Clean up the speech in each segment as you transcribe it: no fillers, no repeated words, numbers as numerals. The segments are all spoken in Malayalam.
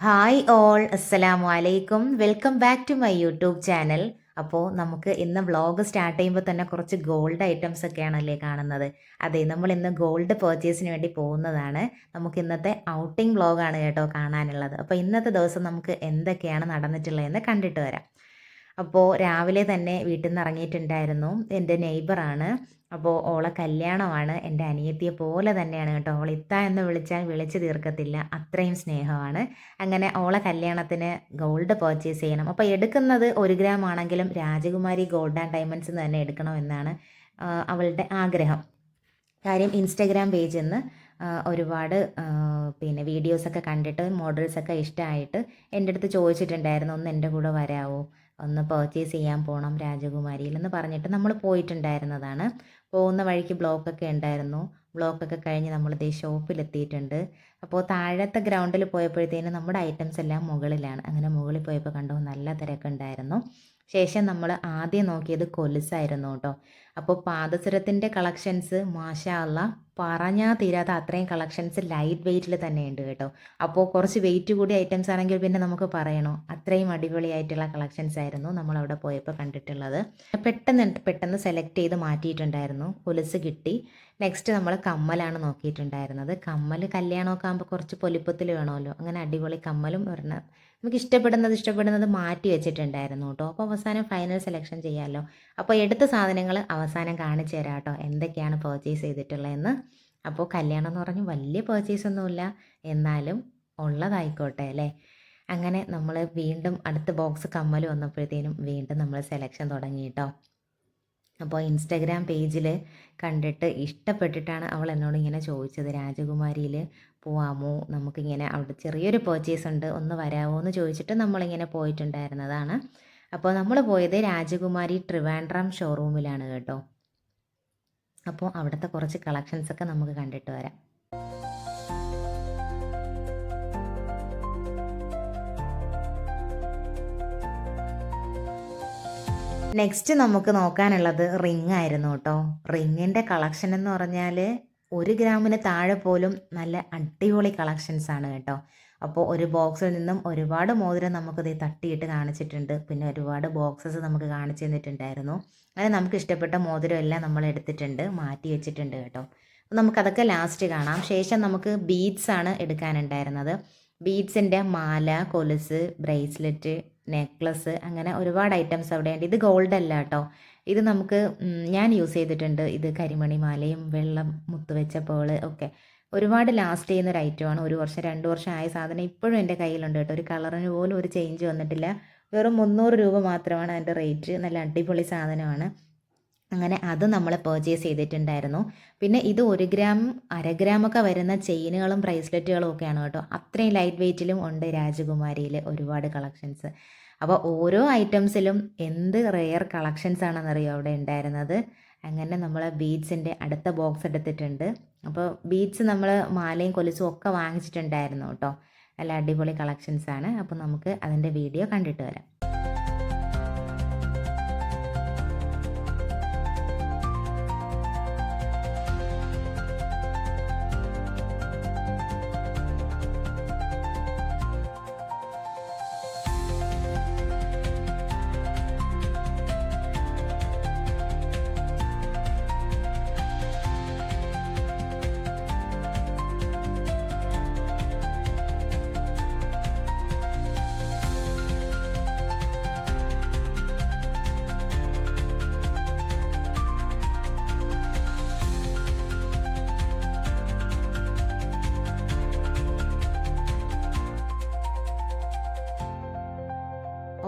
ഹായ് ഓൾ, അസ്സലാമു അലൈക്കും. Welcome back to my YouTube channel. അപ്പോൾ നമുക്ക് ഇന്ന് വ്ളോഗ് സ്റ്റാർട്ട് ചെയ്യുമ്പോൾ തന്നെ കുറച്ച് ഗോൾഡ് ഐറ്റംസ് ഒക്കെയാണല്ലേ കാണുന്നത്. അതെ, നമ്മൾ ഇന്ന് ഗോൾഡ് പർച്ചേസിന് വേണ്ടി പോകുന്നതാണ്. നമുക്ക് ഇന്നത്തെ ഔട്ടിംഗ് വ്ളോഗാണ് കേട്ടോ കാണാനുള്ളത്. അപ്പോൾ ഇന്നത്തെ ദിവസം നമുക്ക് എന്തൊക്കെയാണ് നടന്നിട്ടുള്ളതെന്ന് കണ്ടിട്ട് വരാം. അപ്പോൾ രാവിലെ തന്നെ വീട്ടിൽ നിന്ന് ഇറങ്ങിയിട്ടുണ്ടായിരുന്നു. എൻ്റെ നെയ്ബറാണ്. അപ്പോൾ ഓളെ കല്യാണമാണ്. എൻ്റെ അനിയത്തിയെ പോലെ തന്നെയാണ് കേട്ടോ. ഓൾ ഇത്ത എന്ന് വിളിച്ചാൽ വിളിച്ച് തീർക്കത്തില്ല, അത്രയും സ്നേഹമാണ്. അങ്ങനെ ഓളെ കല്യാണത്തിന് ഗോൾഡ് പർച്ചേസ് ചെയ്യണം. അപ്പോൾ എടുക്കുന്നത് 1 ഗ്രാം ആണെങ്കിലും രാജകുമാരി ഗോൾഡ് ആൻഡ് ഡയമണ്ട്സ് തന്നെ എടുക്കണമെന്നാണ് അവളുടെ ആഗ്രഹം. കാര്യം ഇൻസ്റ്റഗ്രാം പേജിൽ നിന്ന് ഒരുപാട് പിന്നെ വീഡിയോസൊക്കെ കണ്ടിട്ട് മോഡൽസൊക്കെ ഇഷ്ടമായിട്ട് എൻ്റെ അടുത്ത് ചോദിച്ചിട്ടുണ്ടായിരുന്നു, ഒന്ന് എൻ്റെ കൂടെ വരാമോ, ഒന്ന് പർച്ചേസ് ചെയ്യാൻ പോകണം രാജകുമാരിയിൽ എന്ന് പറഞ്ഞിട്ട് നമ്മൾ പോയിട്ടുണ്ടായിരുന്നതാണ്. പോകുന്ന വഴിക്ക് ബ്ലോക്കൊക്കെ ഉണ്ടായിരുന്നു. ബ്ലോക്കൊക്കെ കഴിഞ്ഞ് നമ്മളിതേ ഷോപ്പിലെത്തിയിട്ടുണ്ട്. അപ്പോൾ താഴത്തെ ഗ്രൗണ്ടിൽ പോയപ്പോഴത്തേനും നമ്മുടെ ഐറ്റംസ് എല്ലാം മുകളിലാണ്. അങ്ങനെ മുകളിൽ പോയപ്പോൾ കണ്ടു നല്ല തിരക്കുണ്ടായിരുന്നു. ശേഷം നമ്മൾ ആദ്യം നോക്കിയത് കൊലുസായിരുന്നു കേട്ടോ. അപ്പോൾ പാദസരത്തിൻ്റെ കളക്ഷൻസ് മാഷാ അല്ലാ പറഞ്ഞാൽ തീരാത്ത അത്രയും കളക്ഷൻസ് ലൈറ്റ് വെയ്റ്റിൽ തന്നെ ഉണ്ട് കേട്ടോ. അപ്പോൾ കുറച്ച് വെയിറ്റ് കൂടിയ ഐറ്റംസ് ആണെങ്കിൽ പിന്നെ നമുക്ക് പറയണോ, അത്രയും അടിപൊളിയായിട്ടുള്ള കളക്ഷൻസ് ആയിരുന്നു നമ്മളവിടെ പോയപ്പോൾ കണ്ടിട്ടുള്ളത്. പെട്ടെന്ന് സെലക്ട് ചെയ്ത് മാറ്റിയിട്ടുണ്ടായിരുന്നു. കൊലുസ് കിട്ടി. നെക്സ്റ്റ് നമ്മൾ കമ്മലാണ് നോക്കിയിട്ടുണ്ടായിരുന്നത്. കമ്മൽ കല്യാണമൊക്കെ ആകുമ്പോൾ കുറച്ച് പൊലിപ്പത്തിൽ വേണമല്ലോ. അങ്ങനെ അടിപൊളി കമ്മലും ഒരെണ്ണം നമുക്ക് ഇഷ്ടപ്പെടുന്നത് മാറ്റി വെച്ചിട്ടുണ്ടായിരുന്നു കേട്ടോ. അപ്പോൾ അവസാനം ഫൈനൽ സെലക്ഷൻ ചെയ്യാമല്ലോ. അപ്പോൾ എടുത്ത സാധനങ്ങൾ അവസാനം കാണിച്ചു തരാം കേട്ടോ, എന്തൊക്കെയാണ് പർച്ചേസ് ചെയ്തിട്ടുള്ളതെന്ന്. അപ്പോൾ കല്യാണം എന്ന് പറഞ്ഞ് വലിയ പർച്ചേസ് ഒന്നുമില്ല, എന്നാലും ഉള്ളതായിക്കോട്ടെ അല്ലേ. അങ്ങനെ നമ്മൾ വീണ്ടും അടുത്ത ബോക്സ് കമ്മൽ വന്നപ്പോഴത്തേനും വീണ്ടും നമ്മൾ സെലക്ഷൻ തുടങ്ങി കേട്ടോ. അപ്പോൾ ഇൻസ്റ്റഗ്രാം പേജിൽ കണ്ടിട്ട് ഇഷ്ടപ്പെട്ടിട്ടാണ് അവൾ എന്നോട് ഇങ്ങനെ ചോദിച്ചത്, രാജകുമാരിയിൽ പോവാമോ, നമുക്കിങ്ങനെ അവിടെ ചെറിയൊരു പർച്ചേസ് ഉണ്ട്, ഒന്ന് വരാമോ എന്ന് ചോദിച്ചിട്ട് നമ്മളിങ്ങനെ പോയിട്ടുണ്ടായിരുന്നതാണ്. അപ്പോൾ നമ്മൾ പോയത് രാജകുമാരി ട്രിവാൻഡ്രം ഷോറൂമിലാണ് കേട്ടോ. അപ്പോൾ അവിടുത്തെ കുറച്ച് കളക്ഷൻസൊക്കെ നമുക്ക് കണ്ടിട്ട് വരാം. നെക്സ്റ്റ് നമുക്ക് നോക്കാനുള്ളത് റിംഗ് ആയിരുന്നു കേട്ടോ. റിങ്ങിൻ്റെ കളക്ഷൻ എന്ന് പറഞ്ഞാൽ 1 ഗ്രാമിന് താഴെ പോലും നല്ല അടിപൊളി കളക്ഷൻസ് ആണ് കേട്ടോ. അപ്പോൾ ഒരു ബോക്സിൽ നിന്നും ഒരുപാട് മോതിരം നമുക്കിത് തട്ടിയിട്ട് കാണിച്ചിട്ടുണ്ട്. പിന്നെ ഒരുപാട് ബോക്സസ് നമുക്ക് കാണിച്ചു തന്നിട്ടുണ്ടായിരുന്നു. അങ്ങനെ നമുക്ക് ഇഷ്ടപ്പെട്ട മോതിരം എല്ലാം നമ്മൾ എടുത്തിട്ടുണ്ട്, മാറ്റി വെച്ചിട്ടുണ്ട് കേട്ടോ. അപ്പോൾ നമുക്കതൊക്കെ ലാസ്റ്റ് കാണാം. ശേഷം നമുക്ക് ബീഡ്സ് ആണ് എടുക്കാനുണ്ടായിരുന്നത്. ബീഡ്സിൻ്റെ മാല, കൊലുസ്, ബ്രേസ്ലെറ്റ്, നെക്ലസ്, അങ്ങനെ ഒരുപാട് ഐറ്റംസ് അവിടെ ഉണ്ട്. ഇത് ഗോൾഡ് അല്ല കേട്ടോ, ഇത് നമുക്ക് ഞാൻ യൂസ് ചെയ്തിട്ടുണ്ട്. ഇത് കരിമണി മാലയും വെള്ളം മുത്തുവെച്ച പേള് ഒക്കെ ഒരുപാട് ലാസ്റ്റ് ചെയ്യുന്ന ഒരു ഐറ്റമാണ്. 1 വർഷം 2 വർഷം ആയ സാധനം ഇപ്പോഴും എൻ്റെ കയ്യിലുണ്ട് കേട്ടോ. ഒരു കളറിന് പോലും ഒരു ചേഞ്ച് വന്നിട്ടില്ല. വെറും 300 രൂപ മാത്രമാണ് അതിൻ്റെ റേറ്റ്. നല്ല അടിപൊളി സാധനമാണ്. അങ്ങനെ അത് നമ്മൾ പർച്ചേസ് ചെയ്തിട്ടുണ്ടായിരുന്നു. പിന്നെ ഇത് 1 ഗ്രാം 1/2 ഗ്രാമൊക്കെ വരുന്ന ചെയിനുകളും ബ്രേസ്ലെറ്റുകളും ഒക്കെയാണ് കേട്ടോ. അത്രയും ലൈറ്റ് വെയ്റ്റിലും ഉണ്ട് രാജകുമാരിയിൽ ഒരുപാട് കളക്ഷൻസ്. അപ്പോൾ ഓരോ ഐറ്റംസിലും എന്ത് റെയർ കളക്ഷൻസ് ആണെന്നറിയോ അവിടെ ഉണ്ടായിരുന്നത്. അങ്ങനെ നമ്മൾ ബീഡ്സിൻ്റെ അടുത്ത ബോക്സ് എടുത്തിട്ടുണ്ട്. അപ്പോൾ ബീഡ്സ് നമ്മൾ മാലയും കൊലുസും ഒക്കെ വാങ്ങിച്ചിട്ടുണ്ടായിരുന്നു കേട്ടോ. നല്ല അടിപൊളി കളക്ഷൻസ് ആണ്. അപ്പോൾ നമുക്ക് അതിൻ്റെ വീഡിയോ കണ്ടിട്ട് വരാം.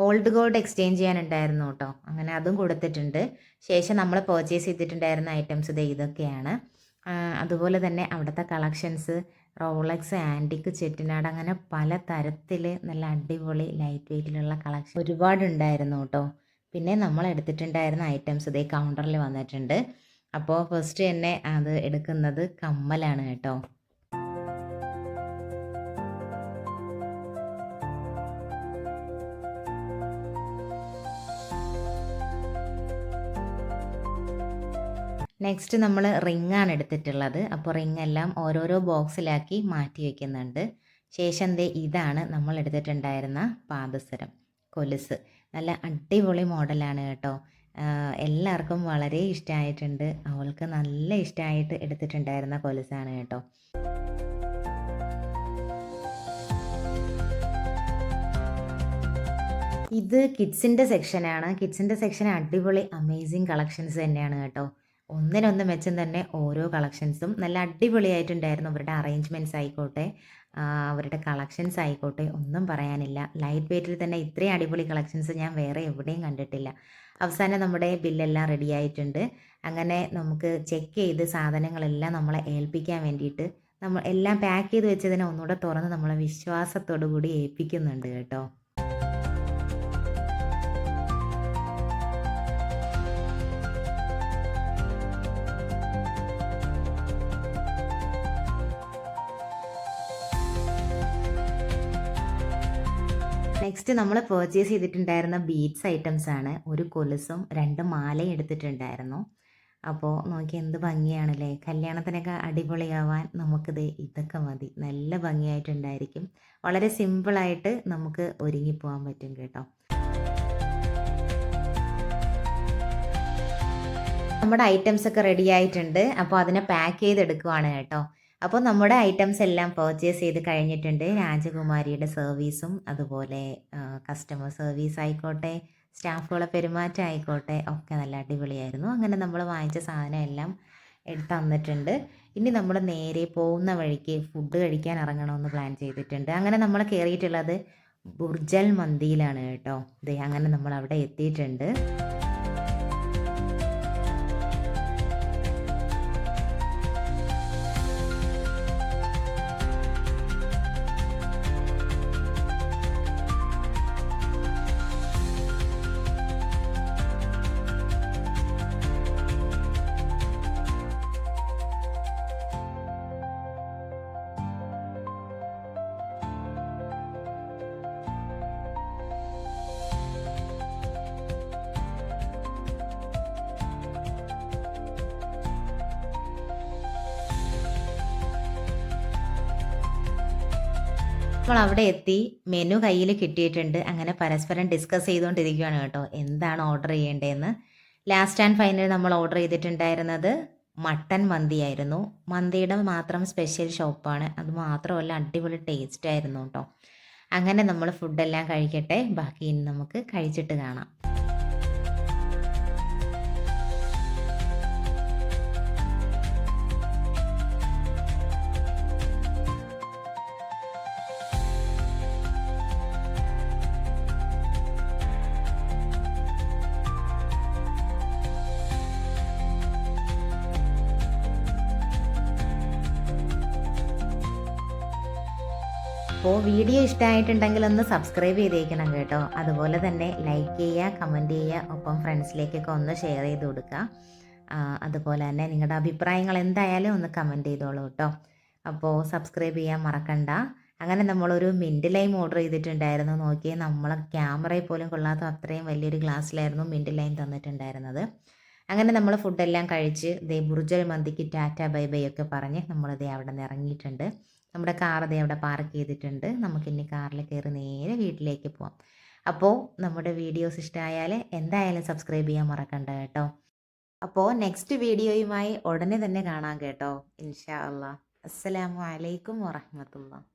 ഓൾഡ് ഗോൾഡ് എക്സ്ചേഞ്ച് ചെയ്യാനുണ്ടായിരുന്നു കേട്ടോ. അങ്ങനെ അതും കൊടുത്തിട്ടുണ്ട്. ശേഷം നമ്മൾ പർച്ചേസ് ചെയ്തിട്ടുണ്ടായിരുന്ന ഐറ്റംസ് ഇതൊക്കെയാണ്. അതുപോലെ തന്നെ അവിടുത്തെ കളക്ഷൻസ് റോളക്സ്, ആൻറ്റിക്, ചെട്ടിനാട്, അങ്ങനെ പല തരത്തിൽ നല്ല അടിപൊളി ലൈറ്റ് വെയ്റ്റിലുള്ള കളക്ഷൻ ഒരുപാടുണ്ടായിരുന്നു കേട്ടോ. പിന്നെ നമ്മൾ എടുത്തിട്ടുണ്ടായിരുന്ന ഐറ്റംസ് കൗണ്ടറിൽ വന്നിട്ടുണ്ട്. അപ്പോൾ ഫസ്റ്റ് തന്നെ അത് എടുക്കുന്നത് കമ്മലാണ് കേട്ടോ. നെക്സ്റ്റ് നമ്മൾ റിങ്ങാണ് എടുത്തിട്ടുള്ളത്. അപ്പോൾ റിങ് എല്ലാം ഓരോരോ ബോക്സിലാക്കി മാറ്റി വയ്ക്കുന്നുണ്ട്. ശേഷം ദേ ഇതാണ് നമ്മൾ എടുത്തിട്ടുണ്ടായിരുന്ന പാദസരം കൊലുസ്. നല്ല അടിപൊളി മോഡലാണ് കേട്ടോ. എല്ലാവർക്കും വളരെ ഇഷ്ടമായിട്ടുണ്ട്. അവൾക്ക് നല്ല ഇഷ്ടമായിട്ട് എടുത്തിട്ടുണ്ടായിരുന്ന കൊലുസാണ് കേട്ടോ. ഇത് കിഡ്സിൻ്റെ സെക്ഷനാണ്. കിഡ്സിൻ്റെ സെക്ഷൻ അടിപൊളി അമേസിങ് കളക്ഷൻസ് തന്നെയാണ് കേട്ടോ. ഒന്നിനൊന്ന് മെച്ചം തന്നെ ഓരോ കളക്ഷൻസും നല്ല അടിപൊളിയായിട്ടുണ്ടായിരുന്നു. അവരുടെ അറേഞ്ച്മെൻറ്റ്സ് ആയിക്കോട്ടെ, അവരുടെ കളക്ഷൻസ് ആയിക്കോട്ടെ, ഒന്നും പറയാനില്ല. ലൈറ്റ് വെയ്റ്റിൽ തന്നെ ഇത്രയും അടിപൊളി കളക്ഷൻസ് ഞാൻ വേറെ എവിടെയും കണ്ടിട്ടില്ല. അവസാനം നമ്മുടെ ബില്ലെല്ലാം റെഡി ആയിട്ടുണ്ട്. അങ്ങനെ നമുക്ക് ചെക്ക് ചെയ്ത് സാധനങ്ങളെല്ലാം നമ്മളെ ഏൽപ്പിക്കാൻ വേണ്ടിയിട്ട് നമ്മൾ എല്ലാം പാക്ക് ചെയ്ത് വെച്ചതിനെ ഒന്നുകൂടെ തുറന്ന് നമ്മളെ വിശ്വാസത്തോടു കൂടി ഏൽപ്പിക്കുന്നുണ്ട് കേട്ടോ. നെക്സ്റ്റ് നമ്മൾ പർച്ചേസ് ചെയ്തിട്ടുണ്ടായിരുന്ന ബീഡ്സ് ഐറ്റംസ് ആണ്. ഒരു കൊലുസും 2 മാലയും എടുത്തിട്ടുണ്ടായിരുന്നു. അപ്പോൾ നോക്കി എന്ത് ഭംഗിയാണല്ലേ. കല്യാണത്തിനൊക്കെ അടിപൊളിയാവാൻ നമുക്കിത് ഇതൊക്കെ മതി. നല്ല ഭംഗിയായിട്ടുണ്ടായിരിക്കും. വളരെ സിമ്പിളായിട്ട് നമുക്ക് ഒരുങ്ങിപ്പോകാൻ പറ്റും കേട്ടോ. നമ്മുടെ ഐറ്റംസ് ഒക്കെ റെഡി ആയിട്ടുണ്ട്. അപ്പോൾ അതിനെ പാക്ക് ചെയ്തെടുക്കുവാണ് കേട്ടോ. അപ്പോൾ നമ്മുടെ ഐറ്റംസ് എല്ലാം പർച്ചേസ് ചെയ്ത് കഴിഞ്ഞിട്ടുണ്ട്. രാജകുമാരിയുടെ സർവീസും അതുപോലെ കസ്റ്റമർ സർവീസ് ആയിക്കോട്ടെ, സ്റ്റാഫുകളെ പെരുമാറ്റം ആയിക്കോട്ടെ ഒക്കെ നല്ല അടിപൊളിയായിരുന്നു. അങ്ങനെ നമ്മൾ വാങ്ങിച്ച സാധനം എല്ലാം എടുത്ത് തന്നിട്ടുണ്ട്. ഇനി നമ്മൾ നേരെ പോകുന്ന വഴിക്ക് ഫുഡ് കഴിക്കാൻ ഇറങ്ങണമെന്ന് പ്ലാൻ ചെയ്തിട്ടുണ്ട്. അങ്ങനെ നമ്മൾ കയറിയിട്ടുള്ളത് ബുർജൽ മന്തിയിലാണ് കേട്ടോ. ദേ അങ്ങനെ നമ്മൾ അവിടെ എത്തിയിട്ടുണ്ട്. നമ്മൾ അവിടെ എത്തി. മെനു കയ്യിൽ കിട്ടിയിട്ടുണ്ട്. അങ്ങനെ പരസ്പരം ഡിസ്കസ് ചെയ്തുകൊണ്ടിരിക്കുകയാണ് കേട്ടോ, എന്താണ് ഓർഡർ ചെയ്യേണ്ടതെന്ന്. ലാസ്റ്റ് ആൻഡ് ഫൈനൽ നമ്മൾ ഓർഡർ ചെയ്തിട്ടുണ്ടായിരുന്നത് മട്ടൻ മന്തിയായിരുന്നു. മന്തിയുടെ മാത്രം സ്പെഷ്യൽ ഷോപ്പാണ്. അത് മാത്രമല്ല അടിപൊളി ടേസ്റ്റ് ആയിരുന്നു കേട്ടോ. അങ്ങനെ നമ്മൾ ഫുഡെല്ലാം കഴിക്കട്ടെ, ബാക്കി ഇനി നമുക്ക് കഴിച്ചിട്ട് കാണാം. അപ്പോൾ വീഡിയോ ഇഷ്ടമായിട്ടുണ്ടെങ്കിൽ ഒന്ന് സബ്സ്ക്രൈബ് ചെയ്തേക്കണം കേട്ടോ. അതുപോലെ തന്നെ ലൈക്ക് ചെയ്യുക, കമൻറ്റ് ചെയ്യുക, ഒപ്പം ഫ്രണ്ട്സിലേക്കൊക്കെ ഒന്ന് ഷെയർ ചെയ്ത് കൊടുക്കുക. അതുപോലെ തന്നെ നിങ്ങളുടെ അഭിപ്രായങ്ങൾ എന്തായാലും ഒന്ന് കമൻറ്റ് ചെയ്തോളൂ കേട്ടോ. അപ്പോൾ സബ്സ്ക്രൈബ് ചെയ്യാൻ മറക്കണ്ട. അങ്ങനെ നമ്മളൊരു മിൻറ്റ് ലൈം ഓർഡർ ചെയ്തിട്ടുണ്ടായിരുന്നു. നോക്കിയേ, നമ്മളെ ക്യാമറയിൽ പോലും കൊള്ളാത്ത അത്രയും വലിയൊരു ഗ്ലാസ്സിലായിരുന്നു മിൻറ്റ് ലൈം തന്നിട്ടുണ്ടായിരുന്നത്. അങ്ങനെ നമ്മൾ ഫുഡെല്ലാം കഴിച്ച് ദേ ബുർജൽ മന്തിക്ക് ടാറ്റ ബൈ ബൈ ഒക്കെ പറഞ്ഞ് നമ്മളിതേ അവിടെ നിന്ന് ഇറങ്ങിയിട്ടുണ്ട്. നമ്മുടെ കാർ ദേ അവിടെ പാർക്ക് ചെയ്തിട്ടുണ്ട്. നമുക്കിനി കാറിൽ കയറി നേരെ വീട്ടിലേക്ക് പോവാം. അപ്പോൾ നമ്മുടെ വീഡിയോസ് ഇഷ്ടമായാൽ എന്തായാലും സബ്സ്ക്രൈബ് ചെയ്യാൻ മറക്കണ്ട കേട്ടോ. അപ്പോൾ നെക്സ്റ്റ് വീഡിയോയുമായി ഉടനെ തന്നെ കാണാം കേട്ടോ, ഇൻഷാ അള്ളാ. അസ്സലാമു അലൈക്കും വറഹ്മത്തുള്ളാഹി.